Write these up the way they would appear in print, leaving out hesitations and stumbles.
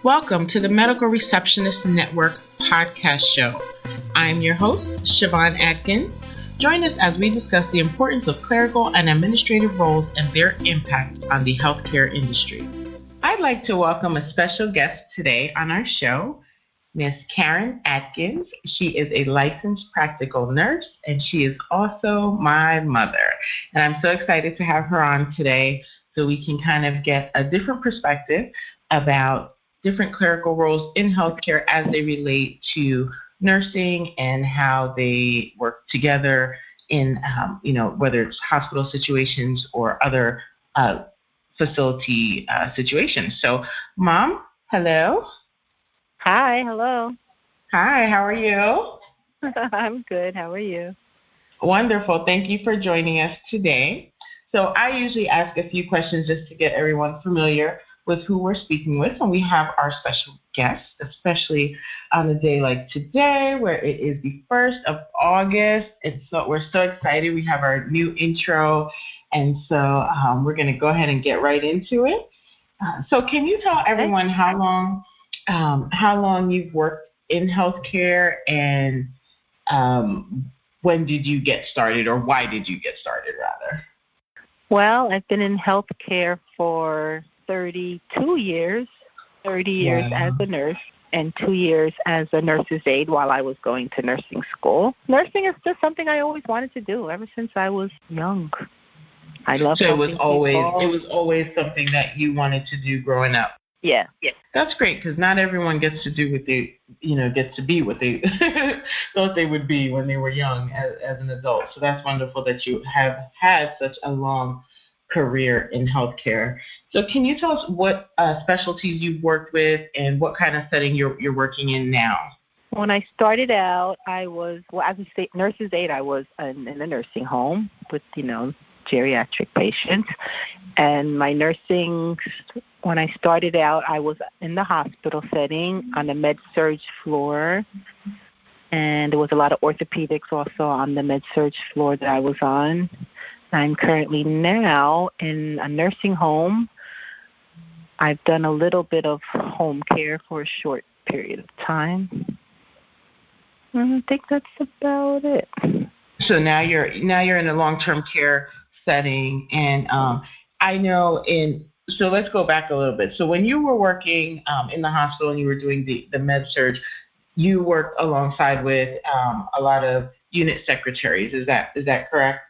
Welcome to the Medical Receptionist Network podcast show. I'm your host, JoAnn Adkins. Join us as we discuss the importance of clerical and administrative roles and their impact on the healthcare industry. I'd like to welcome a special guest today on our show, Ms. Karen Adkins. She is a licensed practical nurse, and she is also my mother. And I'm so excited to have her on today so we can kind of get a different perspective about different clerical roles in healthcare as they relate to nursing and how they work together in, whether it's hospital situations or other facility situations. So, Mom, hello. Hi, hello. Hi, how are you? I'm good. How are you? Wonderful. Thank you for joining us today. So I usually ask a few questions just to get everyone familiar with who we're speaking with. And we have our special guest, especially on a day like today where it is the 1st of August. And so we're so excited. We have our new intro. And so we're going to go ahead and get right into it. So can you tell everyone how long you've worked in healthcare and when did you get started, or why did you get started, rather? Well, I've been in healthcare for 32 years, 30 years as a nurse, and 2 years as a nurse's aide while I was going to nursing school. Nursing is just something I always wanted to do ever since I was young. I love So helping people. It was always something that you wanted to do growing up. Yeah. That's great, because not everyone gets to do what they, gets to be what they thought they would be when they were young as an adult. So that's wonderful that you have had such a long career in healthcare. So can you tell us what specialties you've worked with and what kind of setting you're working in now? When I started out, I was, as a nurse's aide, I was in a nursing home with, geriatric patients. And my nursing, when I started out, I was in the hospital setting on the med-surg floor. And there was a lot of orthopedics also on the med-surg floor that I was on. I'm currently now in a nursing home. I've done a little bit of home care for a short period of time. I think that's about it. So now you're in a long-term care setting, and I know so let's go back a little bit. So when you were working in the hospital and you were doing the med-surg, you worked alongside with a lot of unit secretaries. Is that correct?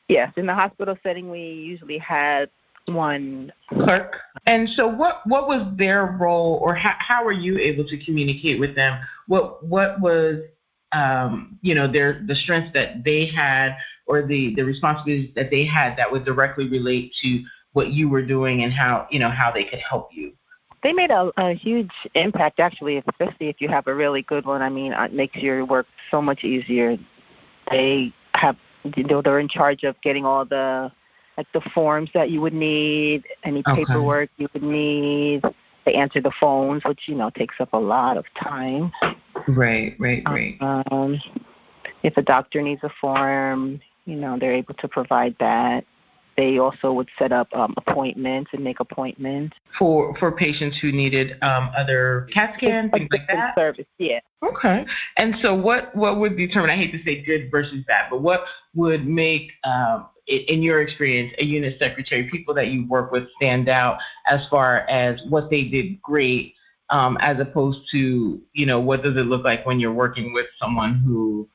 Yes. In the hospital setting, we usually had one clerk. And so what was their role, or how were you able to communicate with them? What was the strengths that they had, or the responsibilities that they had that would directly relate to what you were doing and how they could help you? They made a huge impact, actually, especially if you have a really good one. I mean, it makes your work so much easier. They have, they're in charge of getting all the forms that you would need, any paperwork you would need. They answer the phones, which, takes up a lot of time. Right. If a doctor needs a form, they're able to provide that. They also would set up appointments and make appointments. For patients who needed other CAT scans, things like that? Service, yeah. Okay. And so what would determine, I hate to say good versus bad, but what would make, in your experience, a unit secretary, people that you work with, stand out as far as what they did great, as opposed to, what does it look like when you're working with someone who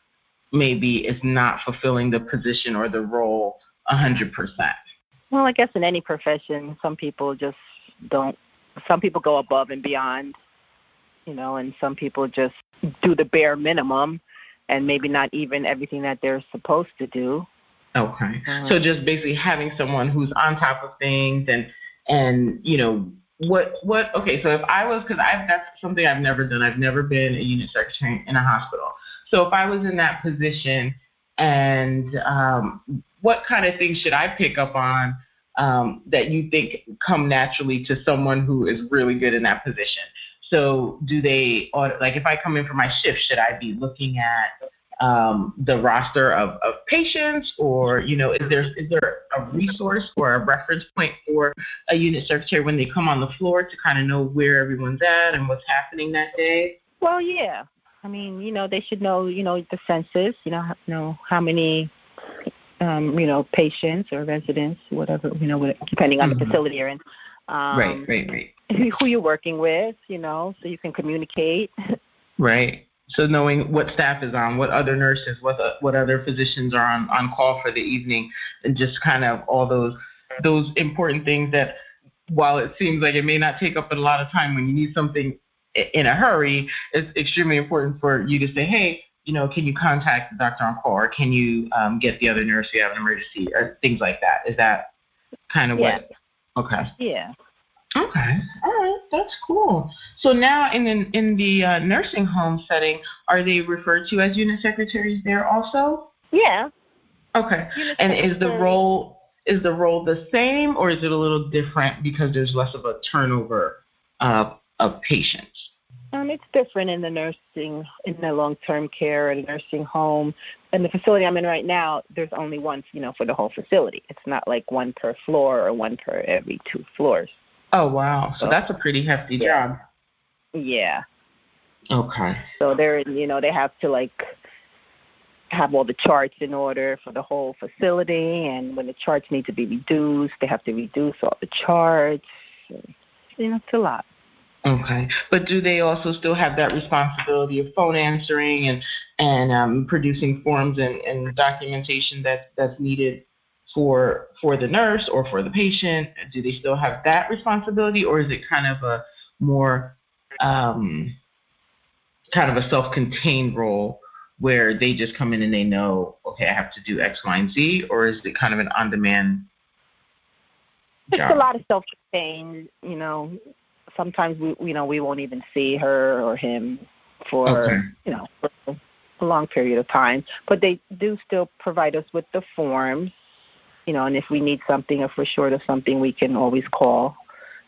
maybe is not fulfilling the position or the role 100%? Well, I guess in any profession, some people just don't. Some people go above and beyond, and some people just do the bare minimum and maybe not even everything that they're supposed to do. Okay. So just basically having someone who's on top of things and okay, so if I was, because that's something I've never done. I've never been a unit secretary in a hospital. So if I was in that position, and what kind of things should I pick up on that you think come naturally to someone who is really good in that position? So do they, or like if I come in for my shift, should I be looking at the roster of patients, or, is there a resource or a reference point for a unit secretary when they come on the floor to kind of know where everyone's at and what's happening that day? Well, yeah. I mean, they should know, the census, know how many, patients or residents, whatever, depending on the facility you're in. Right. Who you're working with, so you can communicate. Right. So knowing what staff is on, what other nurses, what other physicians are on call for the evening, and just kind of all those important things that, while it seems like it may not take up a lot of time when you need something in a hurry, it's extremely important for you to say, hey, can you contact the doctor on call, or can you get the other nurse if you have an emergency, or things like that? Is that kind of what? Okay. Yeah. Okay. All right. That's cool. So now in the nursing home setting, are they referred to as unit secretaries there also? Yeah. Okay. And is the role the same, or is it a little different because there's less of a turnover of patients? It's different in the long-term care and nursing home. In the facility I'm in right now, there's only one, for the whole facility. It's not like one per floor or one per every 2 floors. Oh, wow. So that's a pretty hefty job. Yeah. Okay. So they're, they have to have all the charts in order for the whole facility, and when the charts need to be reduced, they have to reduce all the charts. It's a lot. Okay. But do they also still have that responsibility of phone answering and producing forms and documentation that's needed for the nurse or for the patient? Do they still have that responsibility, or is it kind of a more kind of a self-contained role where they just come in and they know, okay, I have to do X, Y, and Z, or is it kind of an on-demand job? It's a lot of self-contained. Sometimes we won't even see her or him for for a long period of time, but they do still provide us with the forms. And if we need something, if we're short of something, we can always call.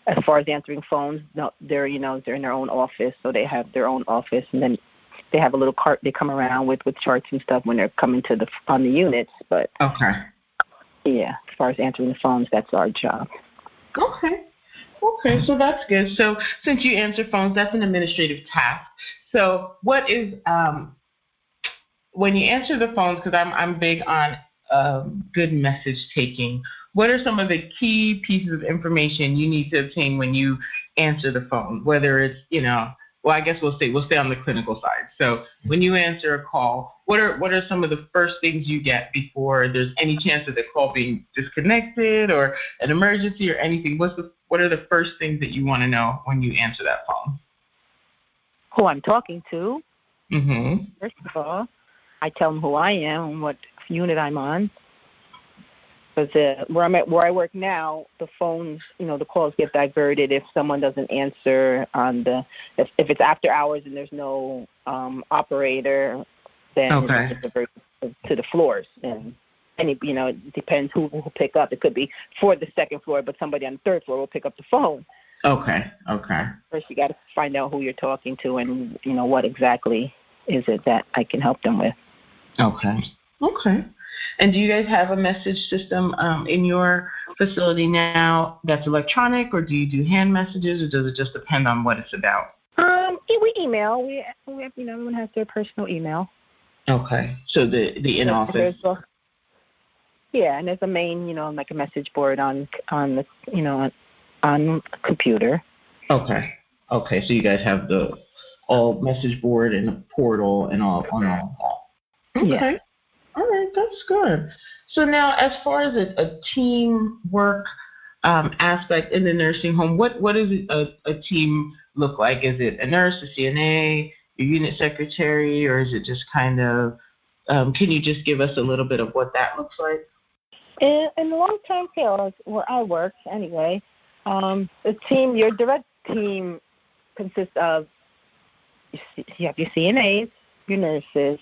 As far as answering phones, they're in their own office, so they have their own office, and then they have a little cart they come around with charts and stuff when they're coming on the units. But yeah, as far as answering the phones, that's our job. Okay, so that's good. So since you answer phones, that's an administrative task. So what is when you answer the phones? Because I'm big on good message taking. What are some of the key pieces of information you need to obtain when you answer the phone? Whether it's, I guess we'll stay on the clinical side. So when you answer a call, what are some of the first things you get before there's any chance of the call being disconnected or an emergency or anything? What are the first things that you want to know when you answer that phone? Who I'm talking to. Mm-hmm. First of all, I tell them who I am and what unit I'm on. Because where I work now, the phones, the calls get diverted if someone doesn't answer if it's after hours and there's no operator, then it's diverted to the floors. And it depends who will pick up. It could be for the second floor, but somebody on the third floor will pick up the phone. Okay. First, you got to find out who you're talking to and what exactly is it that I can help them with. Okay. And do you guys have a message system in your facility now that's electronic, or do you do hand messages, or does it just depend on what it's about? We email. We have, everyone has their personal email. Okay. So the in-office. Yeah, and there's a main, like a message board on the, on computer. Okay. So you guys have the all message board and a portal and all on all. Okay. Yeah. All right, that's good. So now, as far as a teamwork aspect in the nursing home, what does a team look like? Is it a nurse, a CNA, a unit secretary, or is it just kind of, can you just give us a little bit of what that looks like? In the long-term care, where I work anyway, your direct team consists of, you have your CNAs, your nurses,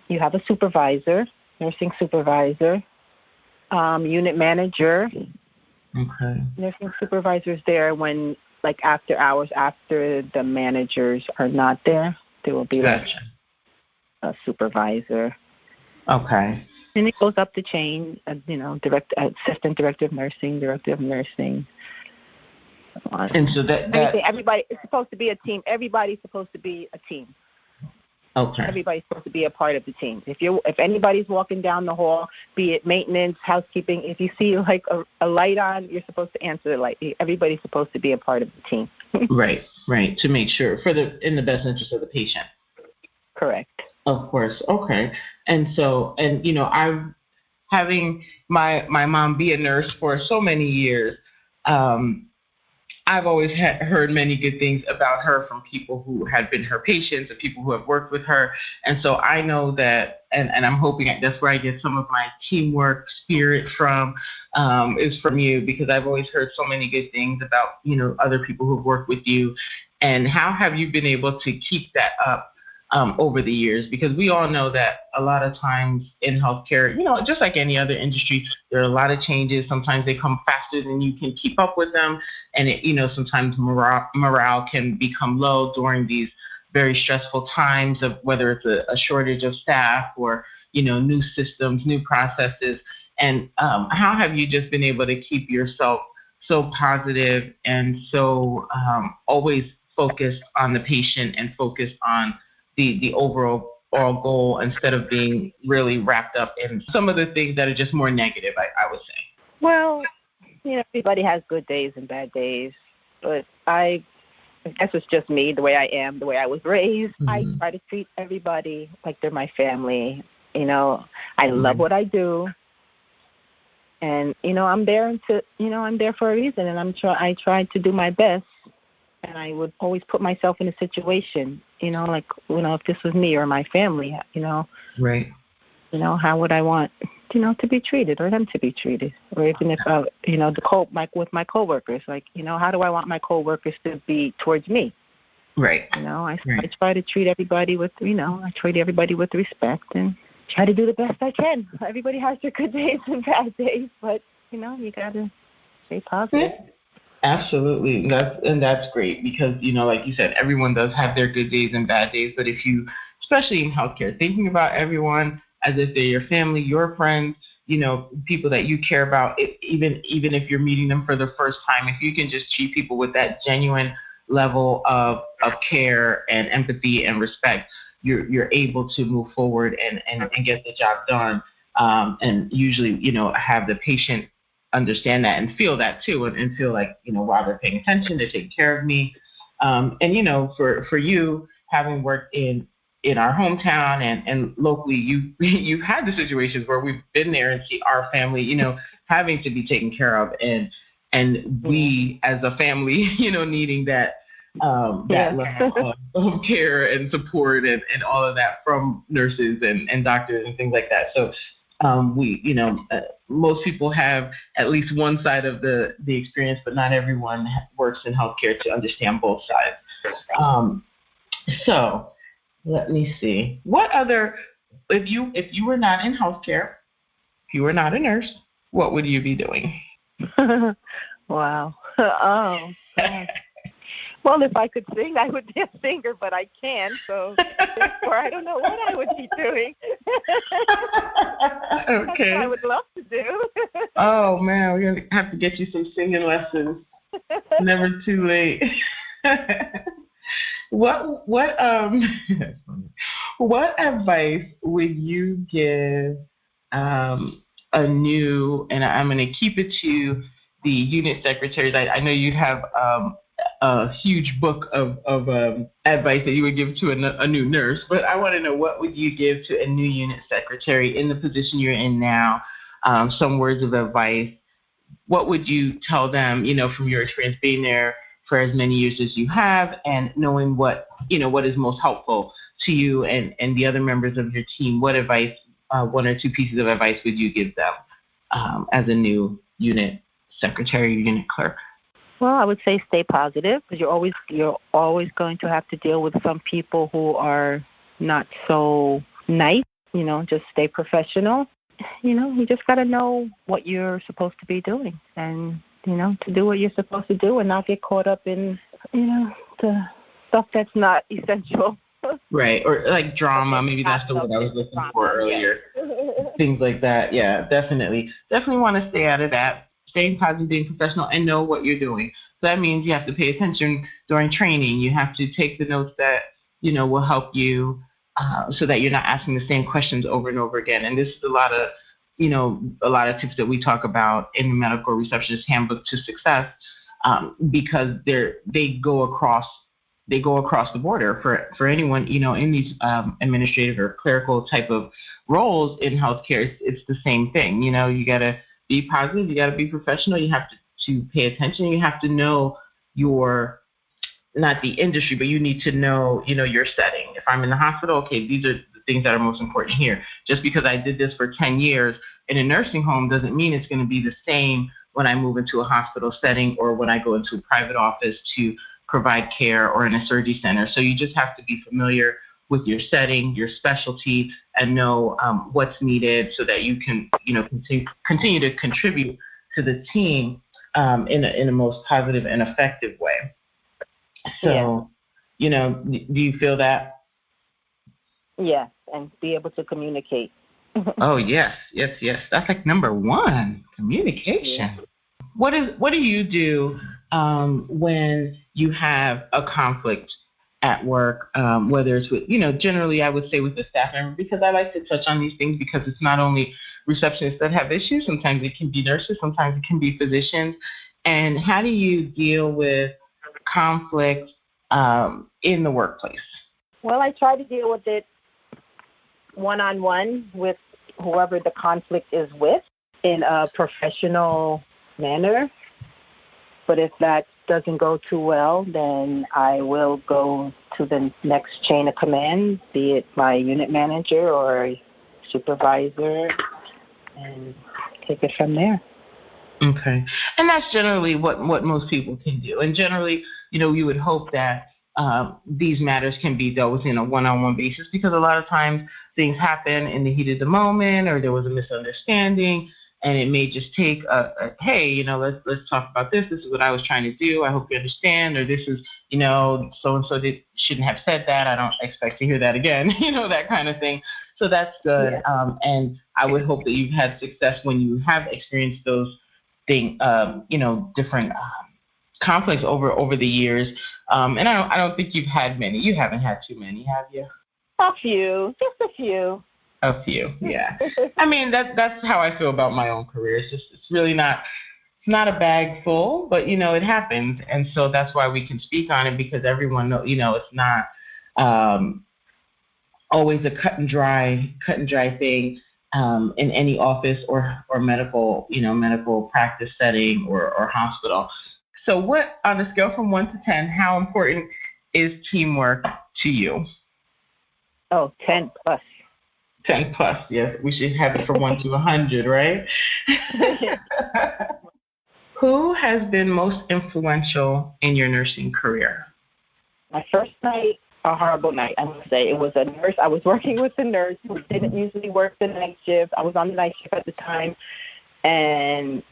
you have a supervisor, nursing supervisor, unit manager. Okay. Nursing supervisor's there when, after hours, after the managers are not there. There will be gotcha. a supervisor. Okay. And it goes up the chain, assistant director of nursing, director of nursing. And so everybody, it's supposed to be a team. Everybody's supposed to be a team. Okay. Everybody's supposed to be a part of the team. If anybody's walking down the hall, be it maintenance, housekeeping, if you see like a light on, you're supposed to answer the light. Everybody's supposed to be a part of the team. Right. To make sure in the best interest of the patient. Correct. Of course. Okay. And so, I'm having my mom be a nurse for so many years. I've always heard many good things about her from people who had been her patients and people who have worked with her. And so I know that, and I'm hoping that's where I get some of my teamwork spirit from, is from you, because I've always heard so many good things about, other people who've worked with you. And how have you been able to keep that up over the years? Because we all know that a lot of times in healthcare, just like any other industry, there are a lot of changes. Sometimes they come faster than you can keep up with them. And, sometimes morale can become low during these very stressful times of whether it's a shortage of staff or, new systems, new processes. And how have you just been able to keep yourself so positive and so always focused on the patient and focused on the overall goal instead of being really wrapped up in some of the things that are just more negative, I would say? Well, everybody has good days and bad days, but I guess it's just me, the way I am, the way I was raised. Mm-hmm. I try to treat everybody like they're my family. I love what I do. And, I'm there I'm there for a reason, and I try to do my best. And I would always put myself in a situation, if this was me or my family, Right. How would I want, to be treated or them to be treated? Or even if, with my coworkers, how do I want my coworkers to be towards me? Right. I try to treat everybody with, respect and try to do the best I can. Everybody has their good days and bad days, but, you got to stay positive. Yeah. Absolutely. That's great because, like you said, everyone does have their good days and bad days. But if you, especially in healthcare, thinking about everyone as if they're your family, your friends, people that you care about, even if you're meeting them for the first time, if you can just treat people with that genuine level of care and empathy and respect, you're able to move forward and get the job done. And usually, have the patient understand that and feel that too, and feel like, wow, they're paying attention, they're taking care of me. And, for you, having worked in our hometown and locally, you've had the situations where we've been there and see our family, having to be taken care of and we as a family, needing that level of care and support and all of that from nurses and doctors and things like that. So most people have at least one side of the experience, but not everyone works in healthcare to understand both sides. So let me see. What other, if you were not in healthcare, if you were not a nurse, what would you be doing? Wow. Oh, God. Well, if I could sing, I would be a singer, but I can't, so therefore I don't know what I would be doing. Okay. That's what I would love to do. Oh, man, we're going to have to get you some singing lessons. Never too late. What advice would you give a new, and I'm going to keep it to the unit secretaries. I know you have a huge book of advice that you would give to a new nurse, but I want to know, what would you give to a new unit secretary in the position you're in now? Some words of advice. What would you tell them, from your experience being there for as many years as you have and knowing what is most helpful to you and the other members of your team? What advice, one or two pieces of advice would you give them as a new unit secretary or unit clerk? Well, I would say stay positive, because you're always going to have to deal with some people who are not so nice. Just stay professional. You just got to know what you're supposed to be doing and, to do what you're supposed to do and not get caught up in, the stuff that's not essential. Right, or like drama. Maybe that's the word I was looking for earlier. Yes. Things like that. Yeah, definitely. Definitely want to stay out of that. Staying positive, being professional, and know what you're doing. So that means you have to pay attention during training. You have to take the notes that, will help you so that you're not asking the same questions over and over again. And this is a lot of tips that we talk about in the Medical Receptionist Handbook to Success because they go across the border for anyone, in these administrative or clerical type of roles in healthcare. It's the same thing. You got to be positive. You got to be professional. You have to pay attention. You have to know not the industry, but you need to know, your setting. If I'm in the hospital, okay, these are the things that are most important here. Just because I did this for 10 years in a nursing home doesn't mean it's going to be the same when I move into a hospital setting or when I go into a private office to provide care or in a surgery center. So you just have to be familiar with your setting, your specialty, and know what's needed so that you can, continue to contribute to the team in a most positive and effective way. So, do you feel that? Yes, and be able to communicate. Oh, yes. That's like number one, communication. Yeah. What do you do when you have a conflict at work, whether it's with, generally I would say with the staff member, because I like to touch on these things because it's not only receptionists that have issues. Sometimes it can be nurses. Sometimes it can be physicians. And how do you deal with conflict in the workplace? Well, I try to deal with it one-on-one with whoever the conflict is with in a professional manner. But if that doesn't go too well, then I will go to the next chain of command, be it my unit manager or supervisor, and take it from there. Okay. And that's generally what most people can do. And generally, you would hope that these matters can be dealt with in a one-on-one basis, because a lot of times things happen in the heat of the moment, or there was a misunderstanding, and it may just take hey, let's talk about this. This is what I was trying to do. I hope you understand. Or this is, so-and-so shouldn't have said that. I don't expect to hear that again, that kind of thing. So that's good. Yeah. And I would hope that you've had success when you have experienced those things, different conflicts over the years. And I don't think you've had many. You haven't had too many, have you? A few, just a few. A few, yeah. I mean, that's how I feel about my own career. It's really not a bag full, but it happens, and so that's why we can speak on it, because everyone knows, it's not always a cut and dry thing in any office or medical practice setting or hospital. So, what, on a scale from 1 to 10, how important is teamwork to you? Oh, 10 plus. 10 plus, yes. We should have it from 1 to 100, right? Who has been most influential in your nursing career? My first night, a horrible night, I must say. It was a nurse. I was working with a nurse who didn't usually work the night shift. I was on the night shift at the time, and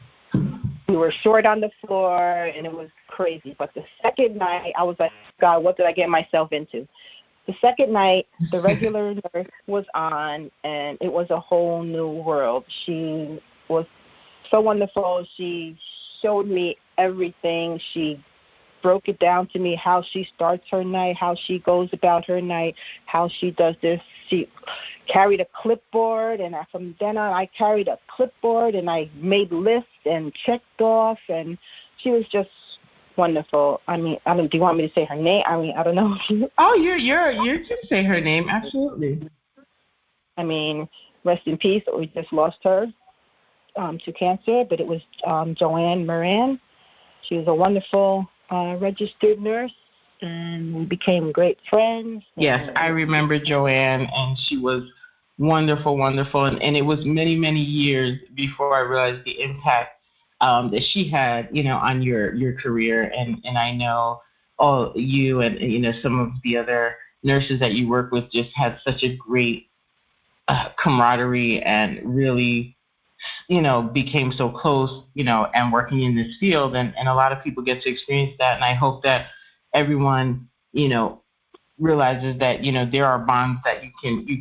we were short on the floor, and it was crazy. But the second night, I was like, God, what did I get myself into? The second night, the regular nurse was on, and it was a whole new world. She was so wonderful. She showed me everything. She broke it down to me, how she starts her night, how she goes about her night, how she does this. She carried a clipboard, and from then on, I carried a clipboard, and I made lists and checked off, and she was just wonderful. I mean, do you want me to say her name? I mean, I don't know. Oh, you can say her name, absolutely. I mean, rest in peace. We just lost her to cancer, but it was JoAnn Moran. She was a wonderful registered nurse, and we became great friends. Yes, I remember JoAnn, and she was wonderful, and it was many, many years before I realized the impact that she had, on your career, and I know all you and some of the other nurses that you work with just had such a great camaraderie and really, became so close, and working in this field, and a lot of people get to experience that, and I hope that everyone, realizes that, there are bonds that you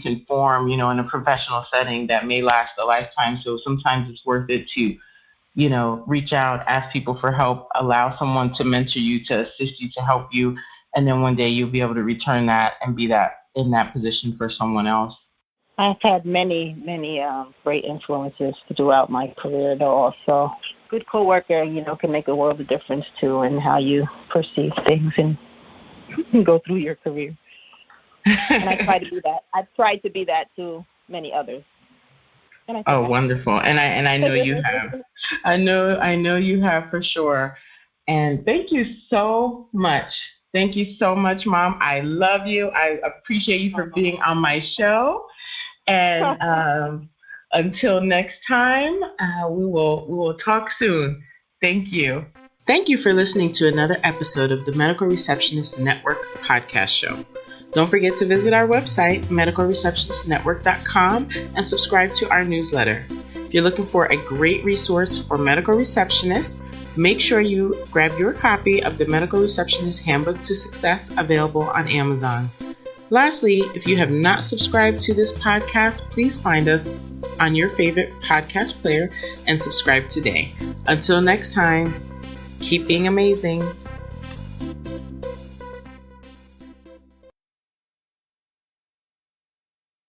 can form, in a professional setting that may last a lifetime. So sometimes it's worth it to, reach out, ask people for help, allow someone to mentor you, to assist you, to help you. And then one day you'll be able to return that and be in that position for someone else. I've had many great influences throughout my career, though. Also, good coworker, can make a world of difference too in how you perceive things and go through your career. And I try to be that. I've tried to be that to many others. Oh, wonderful! And I know you have. I know you have for sure. And thank you so much. Thank you so much, Mom. I love you. I appreciate you for being on my show. And until next time, we will talk soon. Thank you. Thank you for listening to another episode of the Medical Receptionist Network podcast show. Don't forget to visit our website, medicalreceptionistnetwork.com, and subscribe to our newsletter. If you're looking for a great resource for medical receptionists, make sure you grab your copy of the Medical Receptionist Handbook to Success, available on Amazon. Lastly, if you have not subscribed to this podcast, please find us on your favorite podcast player and subscribe today. Until next time, keep being amazing.